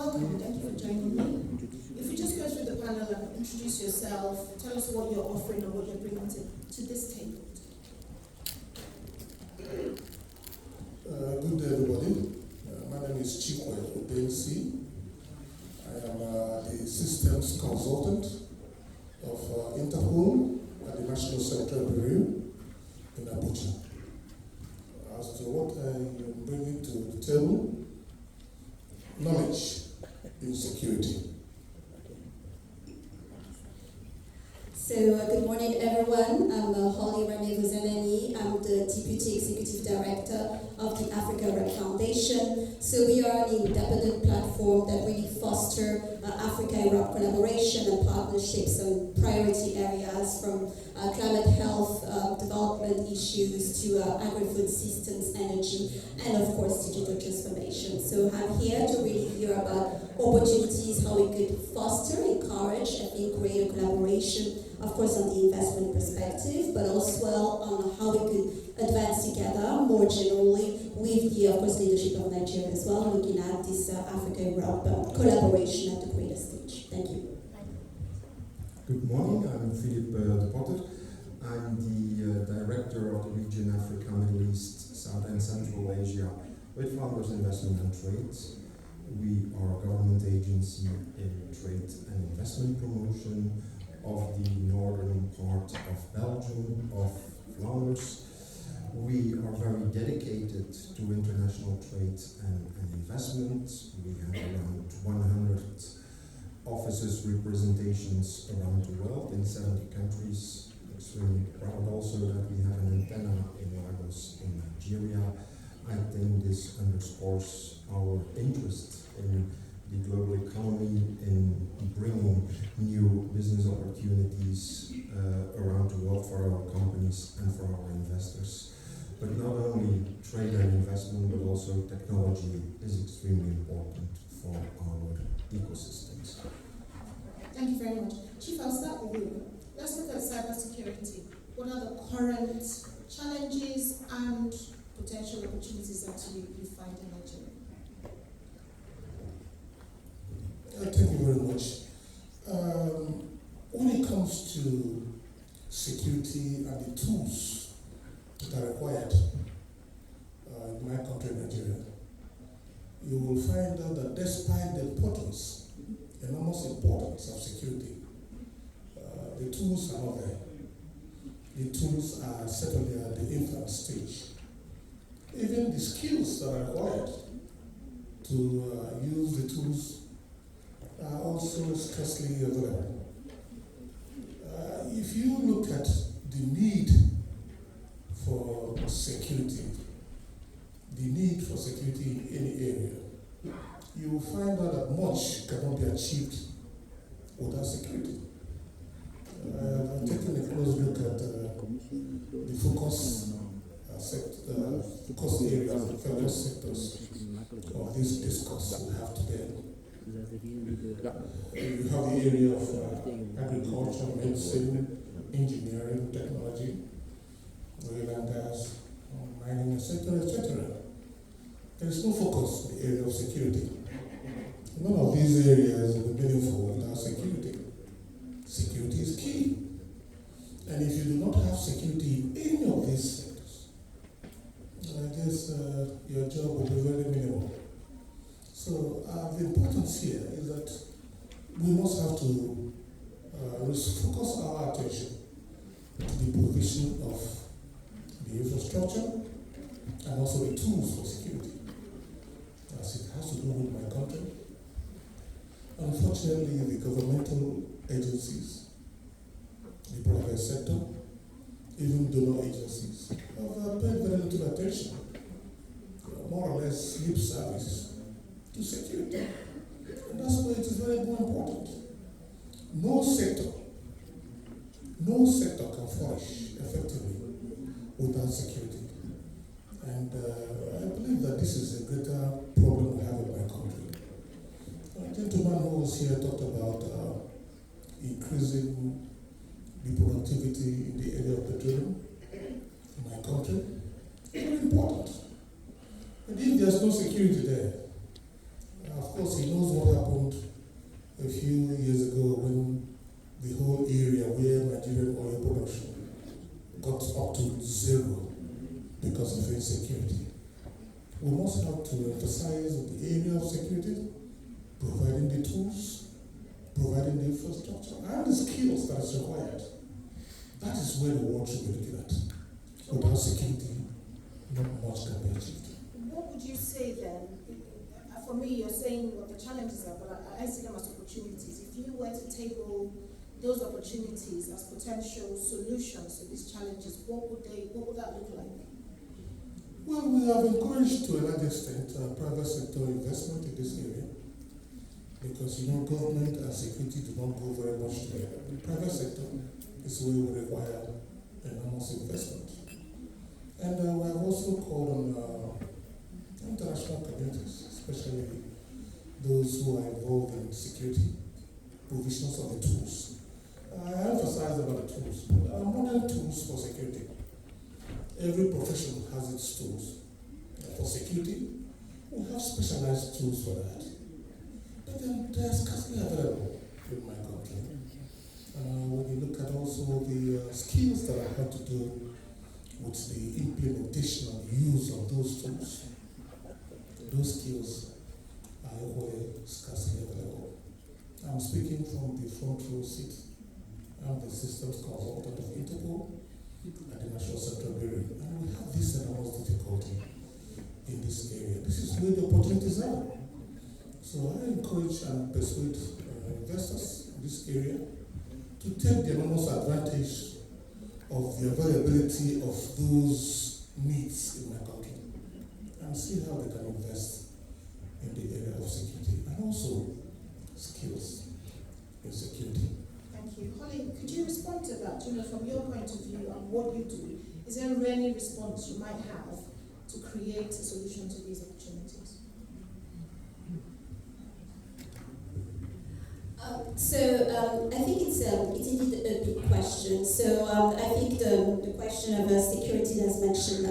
welcome. Thank you for joining me. If you just go through the panel and introduce yourself, tell us what you're offering or what you're bringing to this table. Good day, everybody. My name is Chikwe Udensi. I am the systems consultant of INTERPOL at the National Central Bureau in Abuja. As to what I am bringing to the table, knowledge in security. So, good morning, everyone. I'm Ranaivozanany. I'm the Deputy Executive Director of the Africa Rep Foundation. So, we are an independent platform that really foster Africa-Europe collaboration and partnerships on priority areas from climate health, development issues to agri-food systems, energy, and of course digital transformation. So I'm here to really hear about opportunities, how we could foster, encourage, and think greater collaboration, of course on the investment perspective, but also on how we could advance together more generally with the, of course, leadership of Nigeria as well, looking at this Africa-Europe collaboration at the greater stage. Thank you. Good morning, I'm Filippe. I'm the Director of the region Africa, Middle East, South and Central Asia with Flanders Investment and Trade. We are a government agency in trade and investment promotion of the northern part of Belgium, of Flanders. We are very dedicated to international trade and investment. We have around 100 offices, representations around the world in 70 countries. Extremely proud also that we have an antenna in Lagos in Nigeria. I think this underscores our interest in the global economy, in bringing new business opportunities around the world for our companies and for our investors. But not only trade and investment, but also technology is extremely important for our ecosystems. Thank you very much. Chief, I'll start with you. Let's look at cybersecurity. What are the current challenges and potential opportunities that you find in Nigeria? Thank you very much. When it comes to security and the tools that are required in my country, Nigeria, you will find out that despite the enormous importance of security, the tools are not there. The tools are certainly at the infant stage. Even the skills that are required to use the tools are also scarcely available. If you look at the need for security in any area, you will find out that much cannot be achieved without security. I've taken a close look at the focus areas, the focus sectors of this discourse we have today. You have the area of agriculture, medicine, engineering, technology, oil and gas, mining, etc., etc. There is no focus in the area of security. None of these areas will be meaningful without security. Security is key. And if you do not have security in any of these sectors, I guess your job will be very minimal. So the importance here is that we must have to focus our attention to the provision of the infrastructure and also the tools for security, as it has to do with my country. Unfortunately, the governmental agencies, the private sector, even donor agencies, have paid very little attention, more or less lip service to security. And that's why it is very important. No sector can flourish effectively without security. And I believe that this is a greater problem we have in my country. A gentleman who was here talked about increasing the productivity in the area of petroleum in my country. Very important. And if there's no security there, of course he knows what we must have to emphasize the area of security, providing the tools, providing the infrastructure, and the skills that is required. That is where the world should be looking at. Without security, not much can be achieved. What would you say then? For me, you're saying what the challenges are, but I see them as opportunities. If you were to table those opportunities as potential solutions to these challenges, what would that look like? Well, we have encouraged to a large extent private sector investment in this area, because government and security do not go very much together. The private sector is where we require enormous investment. And we have also called on international communities, especially those who are involved in security, provisions of the tools. I emphasize about the tools. There are modern tools for security. Every profession has its tools. For security, we have specialized tools for that. But they are scarcely available in my country. When you look at also the skills that have to do with the implementation and use of those tools, those skills are equally scarcely available. I'm speaking from the front row seat. I'm the systems consultant of INTERPOL at the National Central Bureau. And we have this enormous difficulty in this area. This is where the opportunities are. So I encourage and persuade investors in this area to take the enormous advantage of the availability of those needs in my country and see how they can invest in the area of security and also skills in security. Thank you. Holly, could you respond to that? From your point of view and what you do, is there any response you might have to create a solution to these opportunities? I think it's indeed a big question. So I think the question of security that's mentioned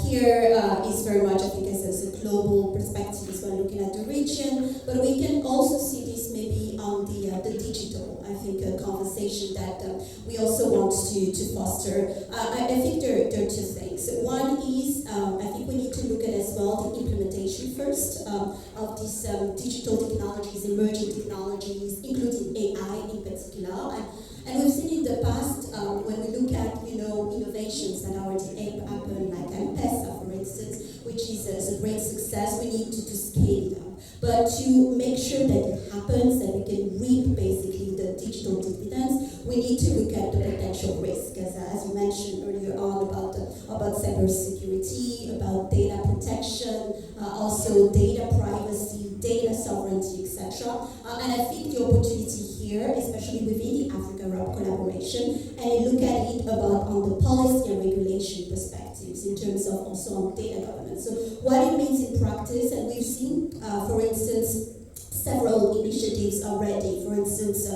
here is very much, I think, as a global perspective as well, looking at the region. But we can also see this maybe on the digital, I think, conversation that we also want to foster. I think there are two things. One is, I think we need to look at as well the implementation first of these digital technologies, emerging technologies, including AI in particular. And we've seen in the past, when we look at innovations that already happen, like M-Pesa, for instance, which is a great success, we need to scale it up. But to make sure that it happens, that we can reap basically the digital dividends, we need to look at the potential risk, as you mentioned earlier on about cybersecurity, about data protection, also data privacy, data sovereignty, etc. And I think the opportunity here, especially within the Africa-Arab collaboration, and you look at it about on the policy and regulation perspectives in terms of also on data governance. So what it means in practice, and we've seen, for instance, several initiatives already. For instance,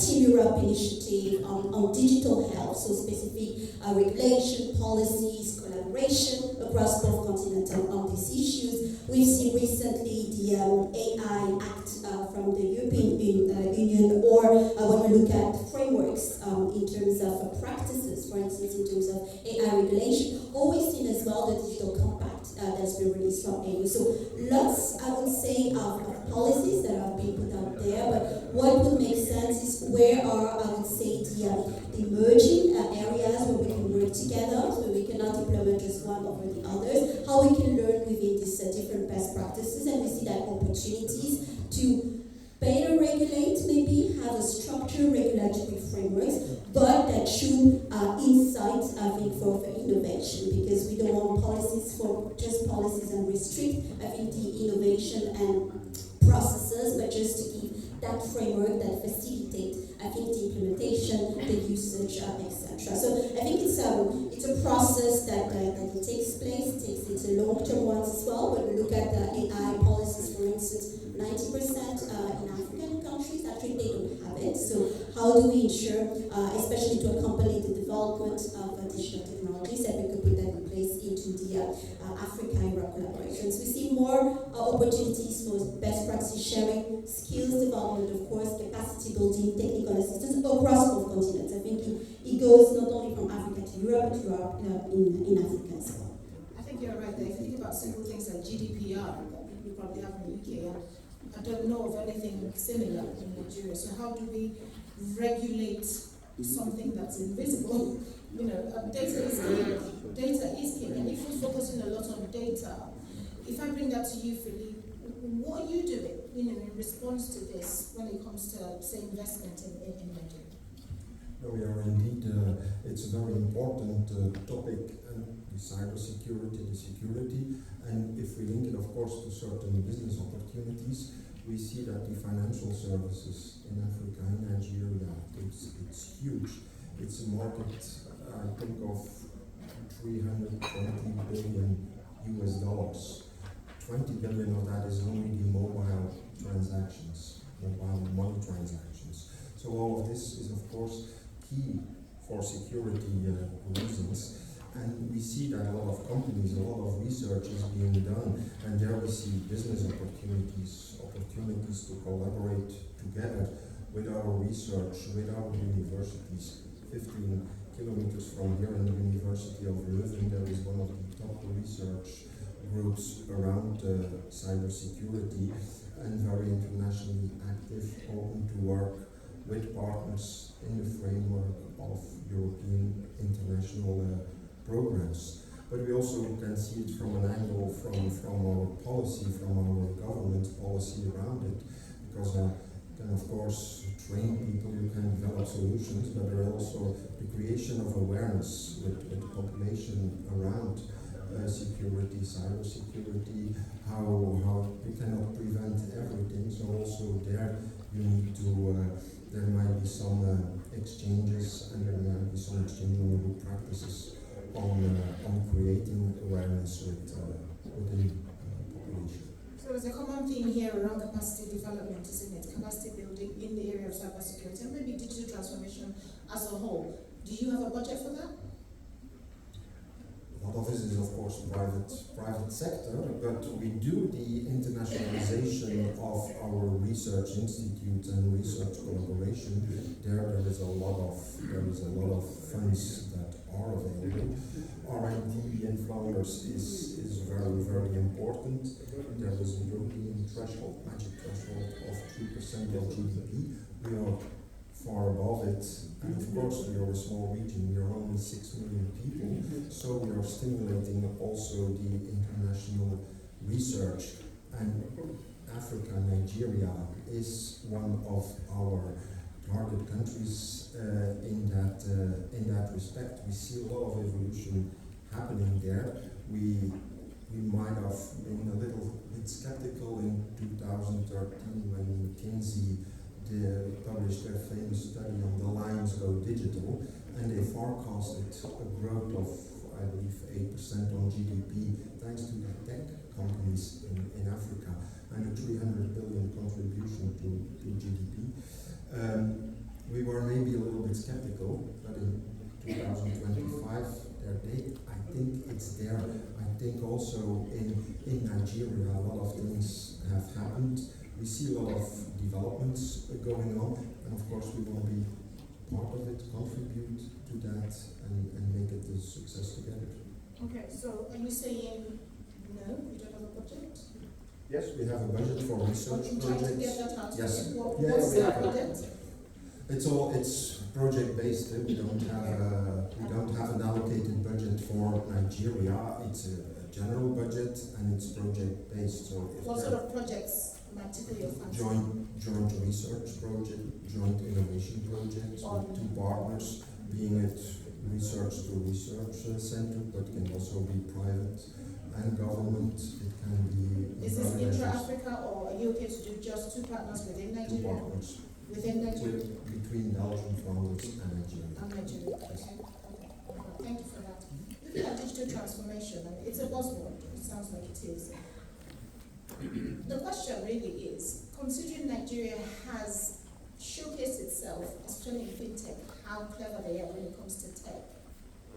Team Europe initiative on digital health, so specific regulation, policies, collaboration across both continents on these issues. We've seen recently the AI Act from the European Union, or when we look at frameworks in terms of practices, for instance, in terms of AI regulation, always seen as well the digital compact that's been released from EU. So lots, I would say, of policies that have been put out there, but what would make sense is where are, I would say, the emerging areas where we can work together, so we cannot implement just one over the others, how we can learn within these different best practices, and we see that opportunities to better regulate, maybe have a structured regulatory frameworks, but that should incite, I think, for innovation, because we don't want policies for just policies and restrict, I think, the innovation and processes, but just to give that framework that facilitates, I think, the implementation, the usage, etc. So I think it's a process that it takes place. It's a long-term one as well. When we look at the AI policies, for instance, 90% in African countries actually they don't have it. So how do we ensure, especially to accompany the development of digital technologies, that we could put that in place into the Africa-Europe collaborations? We see more opportunities for best practice sharing, skills development, of course, capacity building, technical assistance across both continents. I think it goes not only from Africa to Europe, but Europe in Africa as well. I think you're right there. If you think about simple things GDPR that we probably have in the UK. And I don't know of anything similar in Nigeria. So how do we regulate something that's invisible? You know, data is king. Data is king. And if we're focusing a lot on data, if I bring that to you, Filippe, what are you doing, you know, in response to this when it comes to, say, investment in Nigeria? We are indeed, it's a very important topic, and the cybersecurity, the security, and if we link it, of course, to certain business opportunities, we see that the financial services in Africa, in Nigeria, it's huge. It's a market, I think, of $320 billion US. 20 billion of that is only the mobile transactions, mobile money transactions. So all of this is, of course, key for security reasons. And we see that a lot of companies, a lot of research is being done, and there we see business opportunities to collaborate together with our research, with our universities. 15 kilometers from here in the University of Leuven, there is one of the top research groups around cybersecurity, and very internationally active, open to work with partners in the framework of European international programs. But we also can see it from an angle from our policy, from our government policy around it, because you can of course train people, you can develop solutions, but there are also the creation of awareness with the population around security, cybersecurity, how we cannot prevent everything, so also there you need to, there might be some exchanges, and there might be some exchange on good practices on creating awareness within the population. So there's a common theme here around capacity development, isn't it? Capacity building in the area of cybersecurity and maybe digital transformation as a whole. Do you have a budget for that? A lot of this is, of course, private sector, but we do the internationalization of our research institutes and research collaboration. There is a lot of funds that are available. R&D in Flanders is very, very important. There is a European threshold, magic threshold of 3% of GDP. We are far above it, and of course we are a small region, we are only 6 million people, so we are stimulating also the international research. And Africa, Nigeria is one of our target countries in that respect. We see a lot of evolution happening there. We might have been a little bit skeptical in 2013 when McKinsey published their famous study on the lines go digital, and they forecasted a growth of, I believe, 8% on GDP thanks to the tech companies in Africa, and a 300 billion contribution to GDP. We were maybe a little bit skeptical, but in 2025, their date, I think it's there. I think also in Nigeria, a lot of things have happened. We see a lot of developments going on, and of course we want to be part of it, contribute to that, and make it a success together. Okay, so are you saying no, you don't have a budget? Yes, we have a budget for research I'm trying to get that out. Yes. What's that budget? It's project based. We don't have an allocated budget for Nigeria. It's a general budget, and it's project based. So if what sort of projects might tickle your fancy? Joint research project, joint innovation projects with two partners, being it research to research center, but it can also be private and government. It can be. Is this intra-Africa, or are you okay to do just two partners within Nigeria? Two partners. Within Nigeria? Between Belgium, Flanders, and Nigeria. And Nigeria, okay. Thank you for that. Looking at digital transformation, I mean, it's a buzzword, it sounds like it is. The question really is, considering Nigeria has showcased itself, especially in fintech, how clever they are when it comes to tech,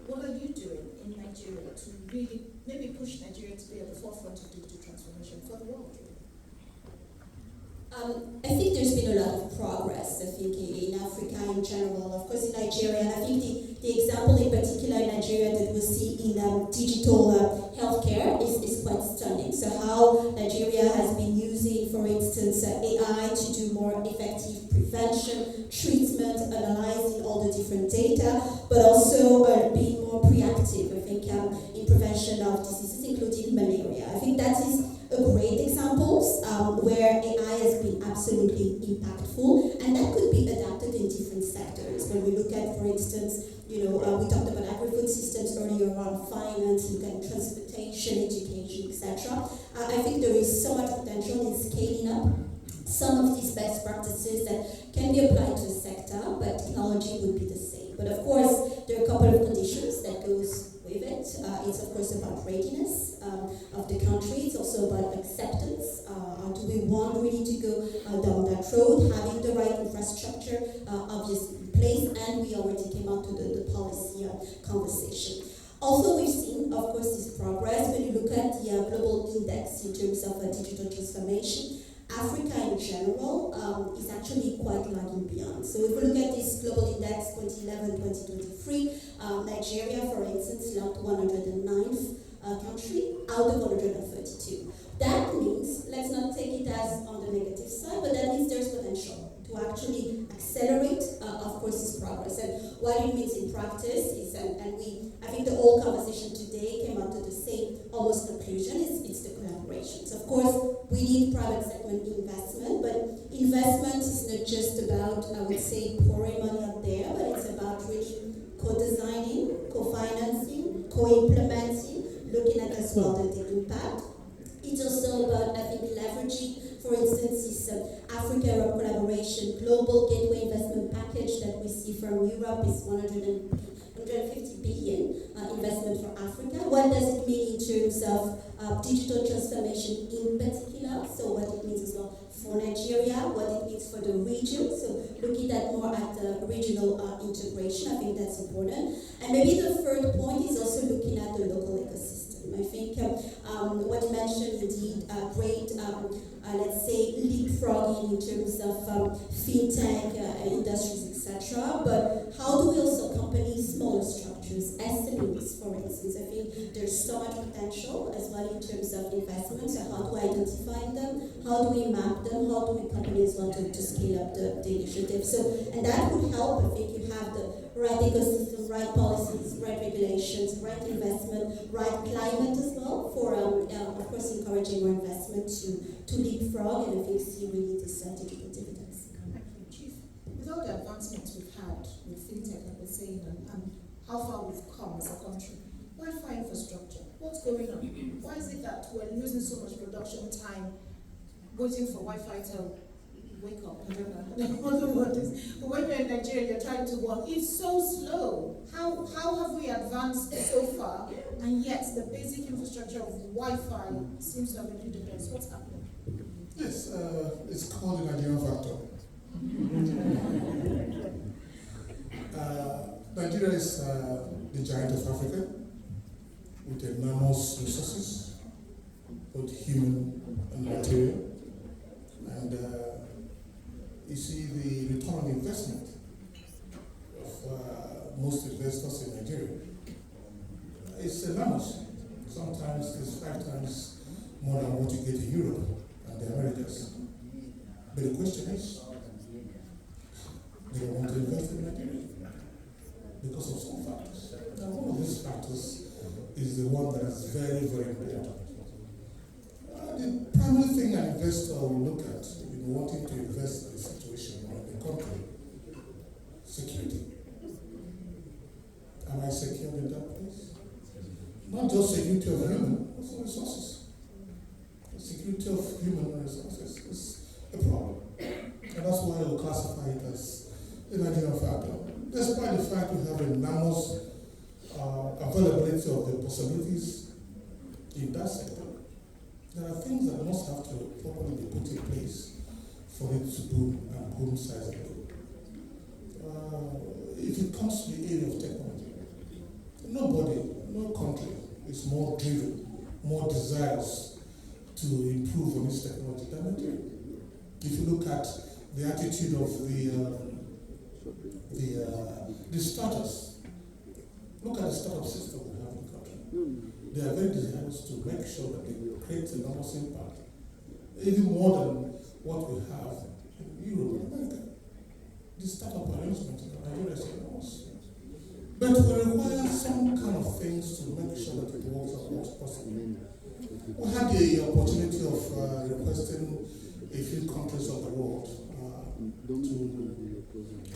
what are you doing in Nigeria to really maybe push Nigeria to be at the forefront of digital transformation for the world? I think there's been a lot of progress, I think, in Africa in general, of course in Nigeria, and I think the example in particular in Nigeria that we see in digital healthcare is quite stunning. right? So how Nigeria has been using, for instance, AI to do more effective prevention, treatment, analyzing all the different data, but also being more proactive, I think, in prevention of diseases, including malaria. I think that is a great example where AI has been absolutely impactful, and that could be adapted in different sectors. When we look at, for instance, we talked about agri-food systems earlier around finance, look at transportation, education, etc. I think there is so much potential in scaling up some of these best practices that can be applied to a sector, but technology would be the same. But of course, there are a couple of conditions that goes with it. It's of course about readiness of the country. It's also about acceptance. Do we want really to go down that road? Having the right infrastructure obviously in place, and we already came out to the policy conversation. Also, we've seen, of course, this progress when you look at the global index in terms of digital transformation. Africa in general is actually quite lagging behind. So if we look at this global index 2011-2023, Nigeria, for instance, ranked 109th country out of 132. That means, let's not take it as on the negative side, but that means there's potential to actually accelerate, of course, this progress. And what it means in practice is, I think the whole conversation today came out to the same almost conclusion, it's the collaborations. Of course, we need private segment investment, but investment is not just about, I would say, pouring money out there, but it's about really co-designing, co-financing, co-implementing, looking at as well the impact. It's also about, I think, leveraging, for instance, this Africa-Europe collaboration global gateway investment package that we see from Europe is 150 billion investment for Africa. What does it mean in terms of digital transformation in particular? So what it means as well for Nigeria, what it means for the region. So looking at more at the regional integration, I think that's important. And maybe the third point is also looking at the local ecosystem. I think what you mentioned indeed great, let's say, leapfrogging in terms of fintech industries, etc. But how do we also accompany smaller structures, SMEs, for instance? I think there's so much potential as well in terms of investment. So how do we identify them? How do we map them? How do we accompany as well to scale up the initiative? So, and that would help. I think you have the right ecosystem, right policies, right regulations, right investment, right climate as well for, of course, encouraging more investment to leapfrog and I think see really this digital dividends. Thank you, Chief. With all the advancements we've had with fintech, like we're saying, and how far we've come as a country, Wi-Fi infrastructure, what's going on? Why is it that we're losing so much production time waiting for Wi-Fi to wake up? I don't know what it is. But when you're in Nigeria, you're trying to work. It's so slow. How have we advanced so far, and yet the basic infrastructure of Wi-Fi seems to have been reduced? What's happening? Yes, it's called the Nigerian factor. Nigeria is the giant of Africa with enormous resources, both human and material. And you see the return on investment of most investors in Nigeria. It's enormous. Sometimes it's 5 times more than what you get in Europe and the Americas. But the question is, they don't want to invest in Nigeria because of some factors. Now, one of these factors is the one that is very, very important. The primary thing an investor will look at in wanting to invest in a situation or in a country, security. Am I secure in that place? Not just security of human, also resources. The security of human resources is a problem. And that's why we'll classify it as the Nigerian factor. Despite the fact we have enormous availability of the possibilities in that sector, there are things that must have to properly be put in place for it to boom and boom sizably. If it comes to the area of technology, nobody, no country is more driven, more desirous to improve on its technology than Nigeria. If you look at the attitude of the startups, look at the startup system we have in the country. They are very desirous to make sure that they create enormous impact, even more than what we have in Europe and America. The startup arrangement in Nigeria is enormous. But we require some kind of things to make sure that it works as well as possible. We had the opportunity of requesting a few countries of the world to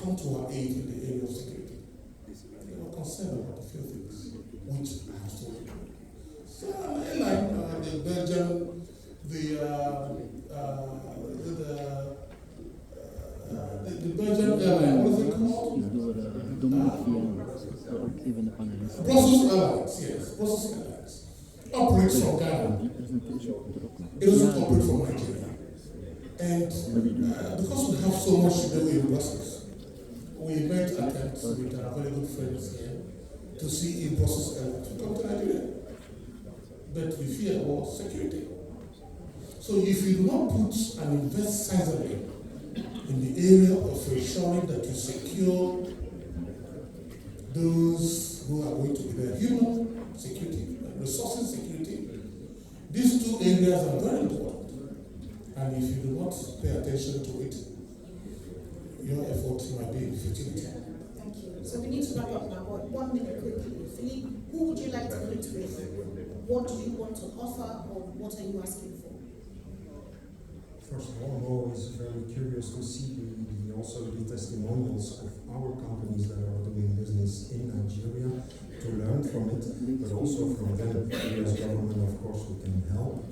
come to our aid in the area of security. They were concerned about a few things, which I have told you. So, like the Belgium, the Belgian airline, what is it called? Brussels Airlines, yes, Brussels Airlines. Operates from Ghana. It doesn't operate from Nigeria. And because we have so much to do in Brussels, we made attempts with our very good friends here to see if Brussels Airlines will come to Nigeria. But we fear about security. So if you do not put and invest sizably in the area of ensuring that you secure those who are going to be there, human security, resources security, these two areas are very important. And if you do not pay attention to it, your effort might be in futility. Thank you. So we need to wrap up now, but 1 minute quickly. Philippe, who would you like to meet with? What do you want to offer, or what are you asking for? First of all, I'm always very curious to see also the testimonials of our companies that are doing business in Nigeria, to learn from it, but also from them. We as government, of course, we can help.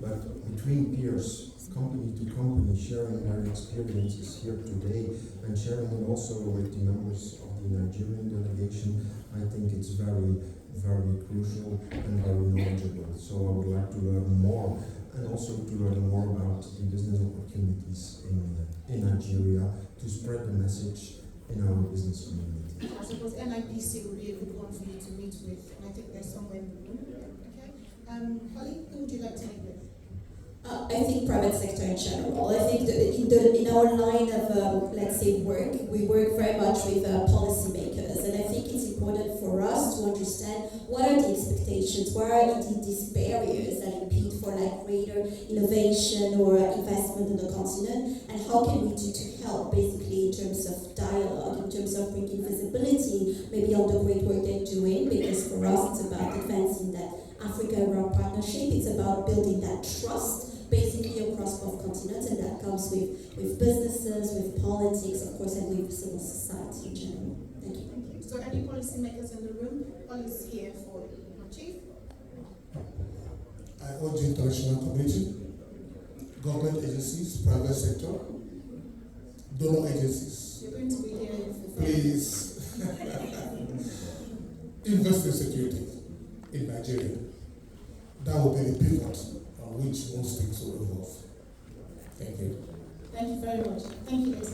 But between peers, company to company, sharing their experiences here today and sharing it also with the members of the Nigerian delegation, I think it's very, very crucial and very knowledgeable. So I would like to learn more, and also to learn more about the business opportunities in Nigeria, to spread the message in our business community. I suppose NIPC would be a good one for you to meet with, and I think there's somewhere in the room. Okay. Holly, who would you like to meet with? I think private sector in general. I think in our line of, let's say, work, we work very much with policymakers, and I think it's important for us to understand what are the expectations, what are indeed these barriers that impede for like greater innovation or investment in the continent, and how can we do to help basically in terms of dialogue, in terms of bringing visibility maybe on the great work they're doing, because for us it's about advancing that Africa-Europe partnership, it's about building that trust basically across both continents, and that comes with businesses, with politics, of course, and with civil society in general. Thank you. Thank you. So any policymakers in the room? All is here for my chief. I urge the international community, government agencies, private sector, donor agencies. You're going to be here for please invest in security in Nigeria. That will be the pivot on which most things will evolve. Thank you. Thank you very much. Thank you, ladies.